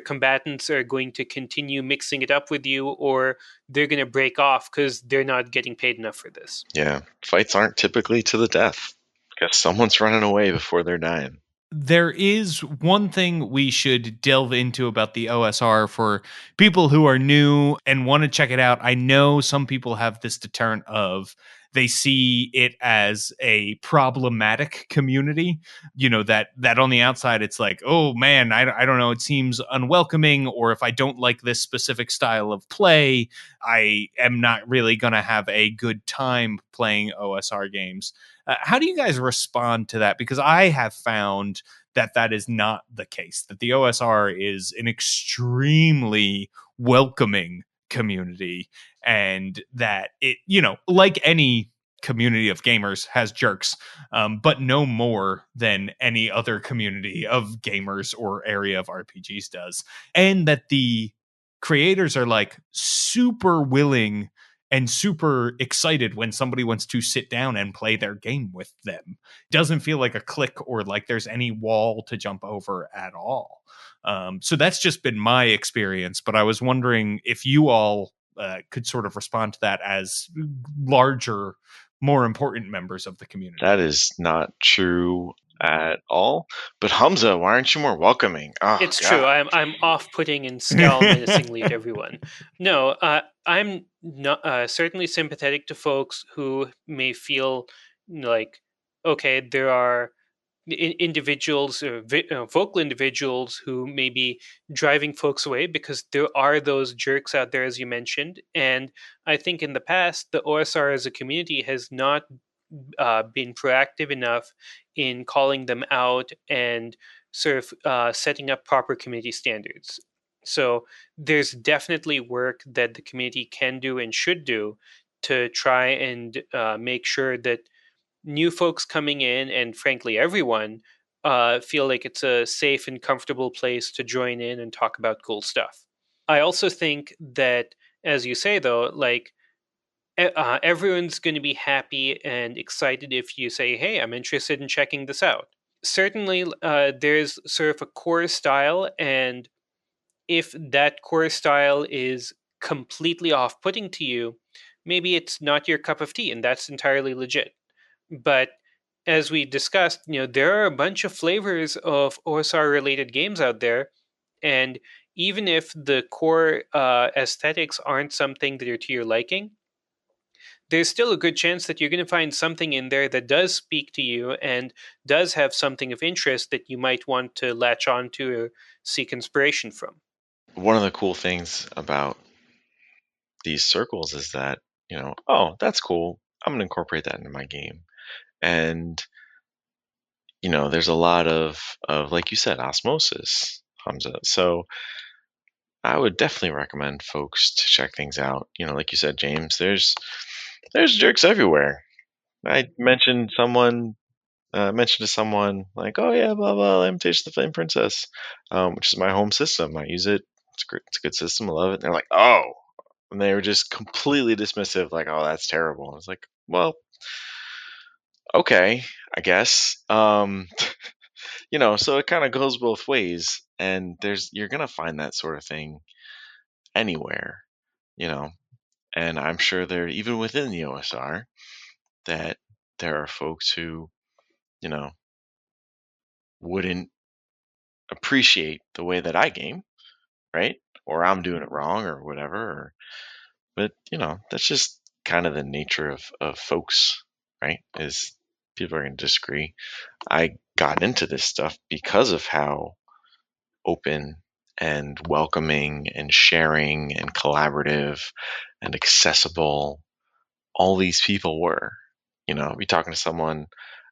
Speaker 3: combatants are going to continue mixing it up with you or they're going to break off because they're not getting paid enough for this.
Speaker 2: Yeah, fights aren't typically to the death because someone's running away before they're dying.
Speaker 1: There is one thing we should delve into about the OSR for people who are new and want to check it out. I know some people have this deterrent of they see it as a problematic community, that on the outside it's like, oh man, I don't know, it seems unwelcoming, or if I don't like this specific style of play, I am not really going to have a good time playing OSR games. How do you guys respond to that? Because I have found that is not the case, that the OSR is an extremely welcoming community, and that it, like any community of gamers, has jerks, but no more than any other community of gamers or area of RPGs does. And that the creators are like super willing and super excited when somebody wants to sit down and play their game with them. Doesn't feel like a click or like there's any wall to jump over at all. So that's just been my experience, but I was wondering if you all could sort of respond to that as larger, more important members of the community.
Speaker 2: That is not true at all. But Hamza, why aren't you more welcoming? Oh,
Speaker 3: it's
Speaker 2: God.
Speaker 3: true. I'm off-putting and scowl menacingly at everyone. No, I'm not certainly sympathetic to folks who may feel like, okay, there are individuals, vocal individuals who may be driving folks away because there are those jerks out there, as you mentioned. And I think in the past, the OSR as a community has not been proactive enough in calling them out and sort of setting up proper community standards. So there's definitely work that the community can do and should do to try and make sure that new folks coming in, and frankly everyone, feel like it's a safe and comfortable place to join in and talk about cool stuff. I also think that, as you say though, like everyone's going to be happy and excited if you say, hey, I'm interested in checking this out. Certainly there's sort of a core style, and if that core style is completely off-putting to you, maybe it's not your cup of tea, and that's entirely legit. But as we discussed, there are a bunch of flavors of OSR related games out there, and even if the core aesthetics aren't something that are to your liking, there's still a good chance that you're going to find something in there that does speak to you and does have something of interest that you might want to latch on to or seek inspiration from.
Speaker 2: One of the cool things about these circles is that, oh, that's cool. I'm going to incorporate that into my game. And, there's a lot of, like you said, osmosis, Hamza. So I would definitely recommend folks to check things out. Like you said, James, there's jerks everywhere. I mentioned to someone like, oh yeah, blah blah, Lamentation of the Flame Princess, which is my home system. I use it. It's great. It's a good system. I love it. And they're like, oh, and they were just completely dismissive, like, oh, that's terrible. I was like, well, okay, I guess. So it kind of goes both ways, and you're gonna find that sort of thing anywhere, and I'm sure there, even within the OSR, that there are folks who, wouldn't appreciate the way that I game, right? Or I'm doing it wrong or whatever. But, that's just kind of the nature of folks, right? Is people are going to disagree. I got into this stuff because of how open and welcoming and sharing and collaborative and accessible all these people were. Be talking to someone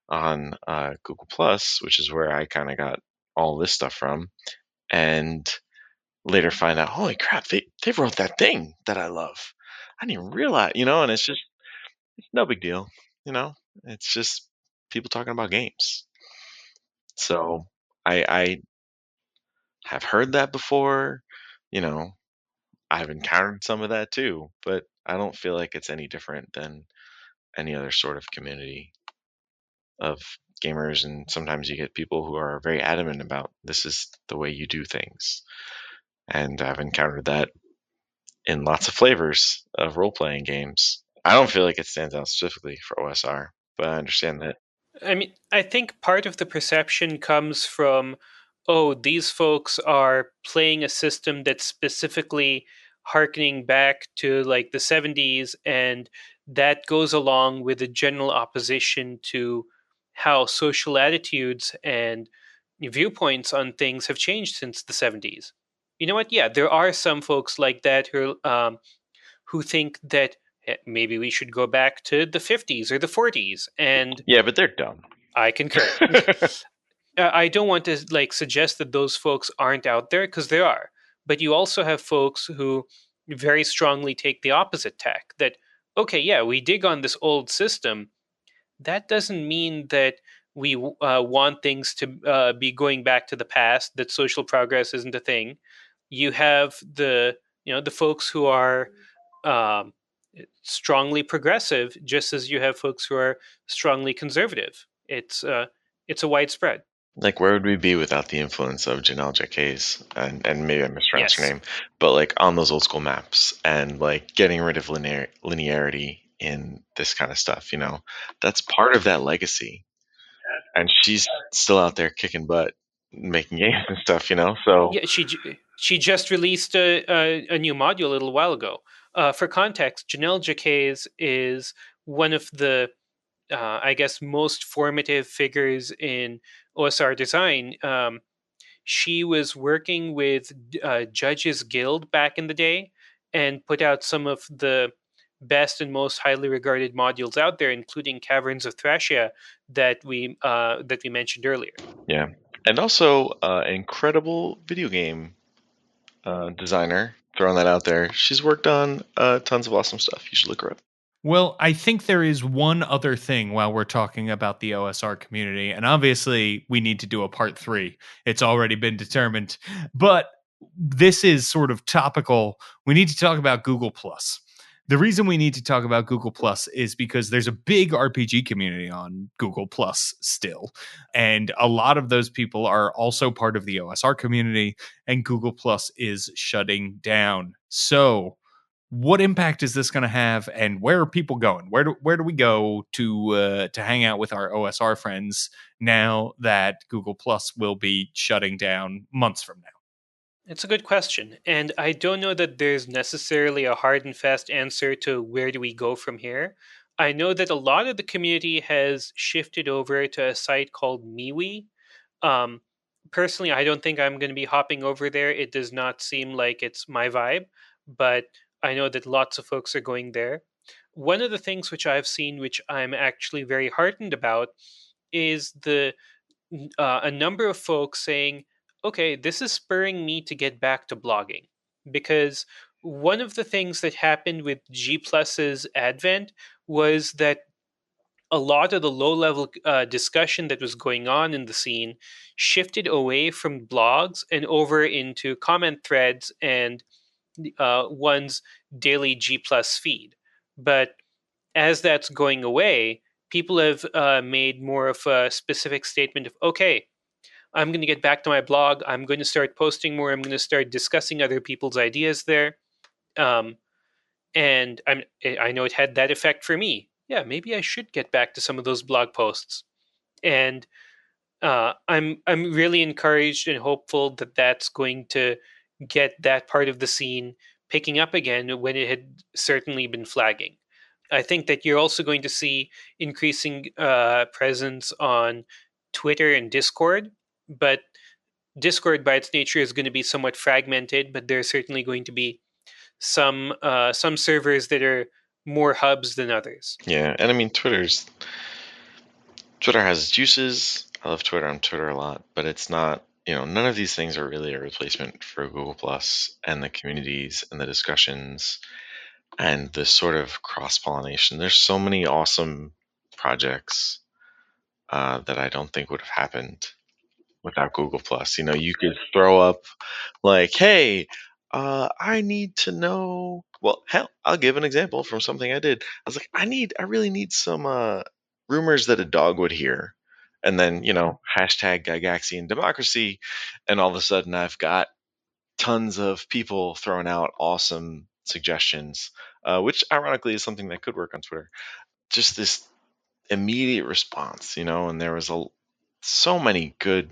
Speaker 2: on Google Plus, which is where I kind of got all this stuff from, and later find out, holy crap, they wrote that thing that I love. I didn't even realize, and it's no big deal, it's just people talking about games. So I have heard that before, I've encountered some of that too, but I don't feel like it's any different than any other sort of community of gamers. And sometimes you get people who are very adamant about this is the way you do things. And I've encountered that in lots of flavors of role-playing games. I don't feel like it stands out specifically for OSR, but I understand that.
Speaker 3: I mean, I think part of the perception comes from, these folks are playing a system that's specifically harkening back to like the 70s, and that goes along with the general opposition to how social attitudes and viewpoints on things have changed since the 70s. You know what? Yeah, there are some folks like that who think that maybe we should go back to the 50s or the 40s, and
Speaker 2: Yeah, but they're dumb.
Speaker 3: I concur. I don't want to suggest that those folks aren't out there, because there are. But you also have folks who very strongly take the opposite tack, that, okay, yeah, we dig on this old system. That doesn't mean that we want things to be going back to the past, that social progress isn't a thing. You have the folks who are um, strongly progressive, just as you have folks who are strongly conservative. It's a widespread.
Speaker 2: Like, where would we be without the influence of Janelle Jacquet's, and maybe I mispronounced her
Speaker 3: Yes.
Speaker 2: name, but like on those old school maps, and like getting rid of linearity in this kind of stuff, that's part of that legacy. And she's still out there kicking butt, making games and stuff, so
Speaker 3: Yeah, she just released a new module a little while ago. For context, Janelle Jacquet's is one of the I guess most formative figures in OSR design. She was working with Judges Guild back in the day and put out some of the best and most highly regarded modules out there, including Caverns of Thracia that we mentioned earlier.
Speaker 2: yeah. And also incredible video game designer, throwing that out there. She's worked on tons of awesome stuff. You should look her up.
Speaker 1: Well, I think there is one other thing while we're talking about the OSR community, and obviously we need to do a part 3. It's already been determined, but this is sort of topical. We need to talk about Google Plus. The reason we need to talk about Google Plus is because there's a big RPG community on Google Plus still, and a lot of those people are also part of the OSR community, and Google Plus is shutting down. So, what impact is this going to have, and where are people going? Where do we go to hang out with our OSR friends now that Google Plus will be shutting down months from now?
Speaker 3: It's a good question, and I don't know that there's necessarily a hard and fast answer to where do we go from here. I know that a lot of the community has shifted over to a site called MeWe. Um, Personally, I don't think I'm going to be hopping over there. It does not seem like it's my vibe, but I know that lots of folks are going there. One of the things which I've seen, which I'm actually very heartened about, is a number of folks saying, okay, this is spurring me to get back to blogging. Because one of the things that happened with G Plus's advent was that a lot of the low level discussion that was going on in the scene shifted away from blogs and over into comment threads and one's daily G Plus feed. But as that's going away, people have made more of a specific statement of, okay, I'm going to get back to my blog. I'm going to start posting more. I'm going to start discussing other people's ideas there. Um, and I know it had that effect for me. Yeah, maybe I should get back to some of those blog posts. And I'm really encouraged and hopeful that that's going to get that part of the scene picking up again when it had certainly been flagging. I think that you're also going to see increasing presence on Twitter and Discord, but Discord by its nature is going to be somewhat fragmented. But there's certainly going to be some servers that are more hubs than others.
Speaker 2: Yeah, and I mean, Twitter's Twitter has its uses. I love Twitter. I'm Twitter a lot, but it's not, none of these things are really a replacement for Google Plus and the communities and the discussions and the sort of cross-pollination. There's so many awesome projects that I don't think would have happened without Google Plus. You could throw up like, hey, I need to know. Well, hell, I'll give an example from something I did. I was like, I really need some rumors that a dog would hear. And then, hashtag Gygaxian democracy. And all of a sudden I've got tons of people throwing out awesome suggestions, which ironically is something that could work on Twitter. Just this immediate response, and there was so many good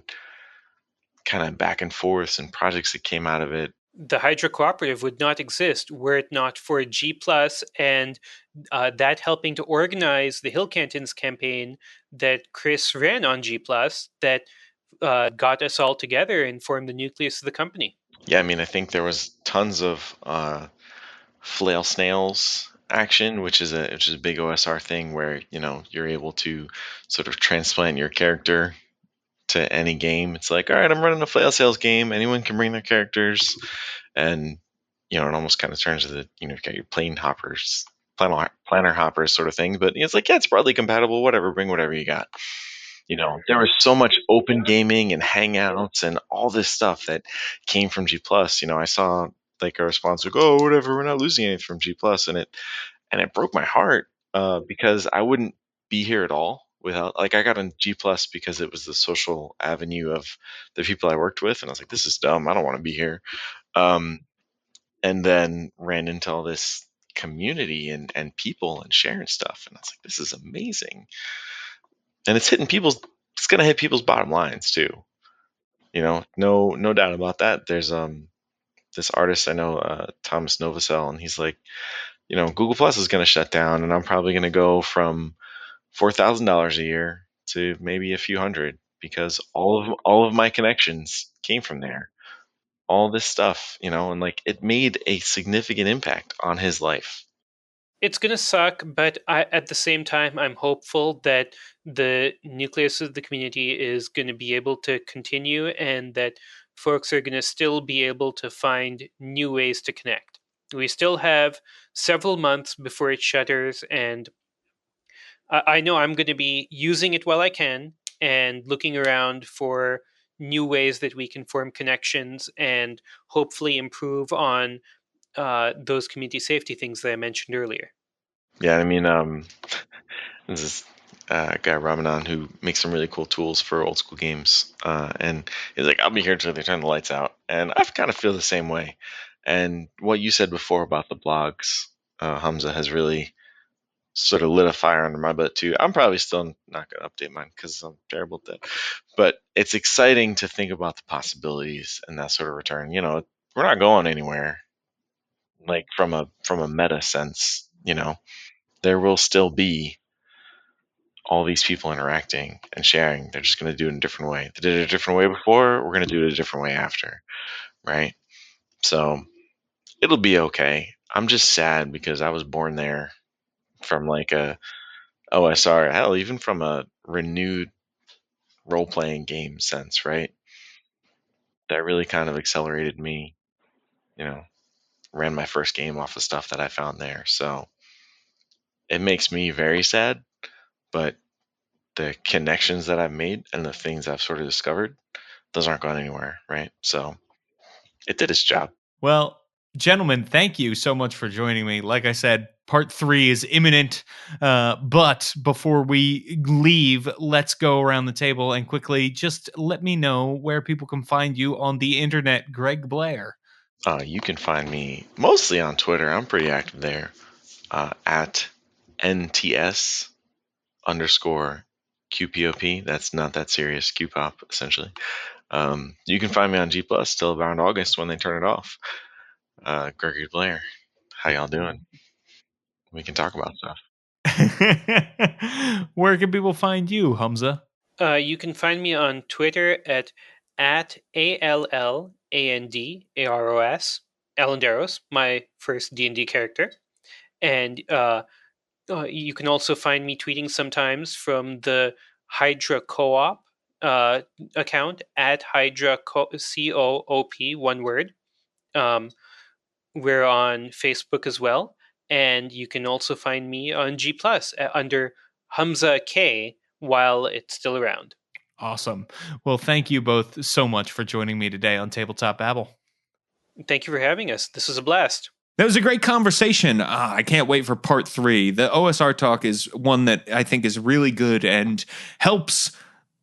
Speaker 2: kind of back and forths and projects that came out of it.
Speaker 3: The Hydra Cooperative would not exist were it not for G Plus and that helping to organize the Hill Cantons campaign that Chris ran on G Plus that got us all together and formed the nucleus of the company.
Speaker 2: Yeah, I mean, I think there was tons of flail snails action, which is a big OSR thing where you're able to sort of transplant your character to any game. It's like, all right, I'm running a flail sales game. Anyone can bring their characters, and it almost kind of turns to the you've got your planner hoppers sort of thing. But it's like, yeah, it's broadly compatible. Whatever, bring whatever you got. There was so much open gaming and hangouts and all this stuff that came from G Plus. I saw like a response like, oh, whatever, we're not losing anything from G Plus, and it broke my heart because I wouldn't be here at all without, like, I got on G Plus because it was the social avenue of the people I worked with, and I was like, this is dumb, I don't want to be here. And then ran into all this community and people and sharing stuff, and I was like, this is amazing. And it's gonna hit people's bottom lines too. No doubt about that. There's this artist I know, Thomas Novosel, and he's like, Google Plus is gonna shut down, and I'm probably gonna go from $4,000 a year to maybe a few hundred because all of my connections came from there. All this stuff, and like it made a significant impact on his life.
Speaker 3: It's going to suck, but at the same time, I'm hopeful that the nucleus of the community is going to be able to continue and that folks are going to still be able to find new ways to connect. We still have several months before it shutters, and I know I'm going to be using it while I can and looking around for new ways that we can form connections and hopefully improve on those community safety things that I mentioned earlier.
Speaker 2: Yeah, I mean, there's this guy Ramadan who makes some really cool tools for old school games, and he's like, "I'll be here until they turn the lights out," and I kind of feel the same way. And what you said before about the blogs, Hamza, has really sort of lit a fire under my butt too. I'm probably still not going to update mine because I'm terrible at that. But it's exciting to think about the possibilities and that sort of return. We're not going anywhere. Like from a meta sense, there will still be all these people interacting and sharing. They're just going to do it in a different way. They did it a different way before. We're going to do it a different way after, right? So it'll be okay. I'm just sad because I was born there from like a OSR, hell, even from a renewed role playing game sense, right? That really kind of accelerated me, ran my first game off of stuff that I found there. So it makes me very sad, but the connections that I've made and the things I've sort of discovered, those aren't going anywhere, right? So it did its job.
Speaker 1: Well, gentlemen, thank you so much for joining me. Like I said, part 3 is imminent. But before we leave, let's go around the table and quickly just let me know where people can find you on the internet, Greg Blair.
Speaker 2: You can find me mostly on Twitter. I'm pretty active there, at NTS _QPOP. That's not that serious. QPOP, essentially. You can find me on G Plus till around August when they turn it off. Gregory Blair, how y'all doing? We can talk about stuff.
Speaker 1: Where can people find you, Humza?
Speaker 3: You can find me on Twitter at ALLANDAROS, Alandaros, my first D&D character. And you can also find me tweeting sometimes from the Hydra Co-op account at Hydra COOP, one word. We're on Facebook as well. And you can also find me on G Plus under Humza K while it's still around.
Speaker 1: Awesome. Well, thank you both so much for joining me today on Tabletop Babble.
Speaker 3: Thank you for having us. This was a blast.
Speaker 1: That was a great conversation. I can't wait for part 3. The OSR talk is one that I think is really good and helps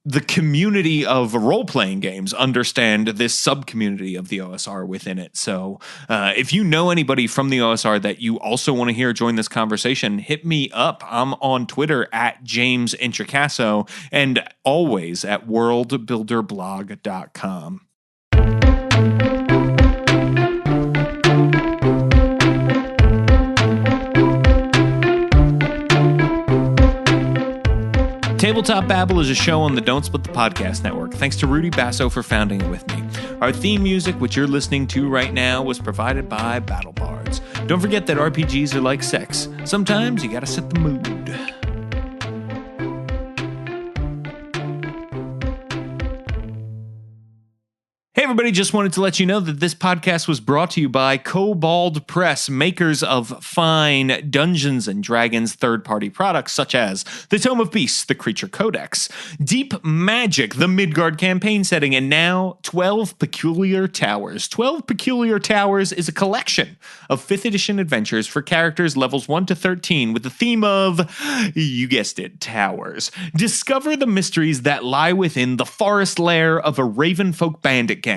Speaker 1: the community of role-playing games understand this sub-community of the OSR within it. So if you know anybody from the OSR that you also want to hear join this conversation, hit me up. I'm on Twitter at James Introcaso and always at worldbuilderblog.com. Tabletop Babble is a show on the Don't Split the Podcast Network. Thanks to Rudy Basso for founding it with me. Our theme music, which you're listening to right now, was provided by Battle Bards. Don't forget that RPGs are like sex. Sometimes you gotta set the mood. Hey everybody, just wanted to let you know that this podcast was brought to you by Kobold Press, makers of fine Dungeons & Dragons third-party products such as the Tome of Beasts, the Creature Codex, Deep Magic, the Midgard campaign setting, and now 12 Peculiar Towers. 12 Peculiar Towers is a collection of 5th edition adventures for characters levels 1 to 13 with the theme of, you guessed it, towers. Discover the mysteries that lie within the forest lair of a Ravenfolk bandit gang,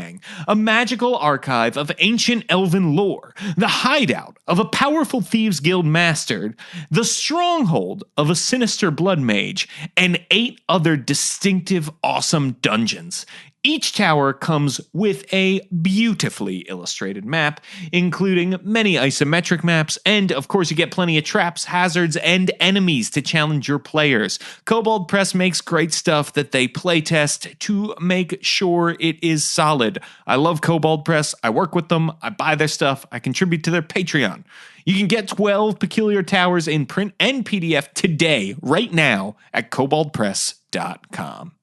Speaker 1: a magical archive of ancient elven lore, the hideout of a powerful thieves guild master, the stronghold of a sinister blood mage, and 8 other distinctive awesome dungeons. Each tower comes with a beautifully illustrated map, including many isometric maps, and of course you get plenty of traps, hazards, and enemies to challenge your players. Kobold Press makes great stuff that they playtest to make sure it is solid. I love Kobold Press, I work with them, I buy their stuff, I contribute to their Patreon. You can get 12 Peculiar Towers in print and PDF today, right now, at koboldpress.com.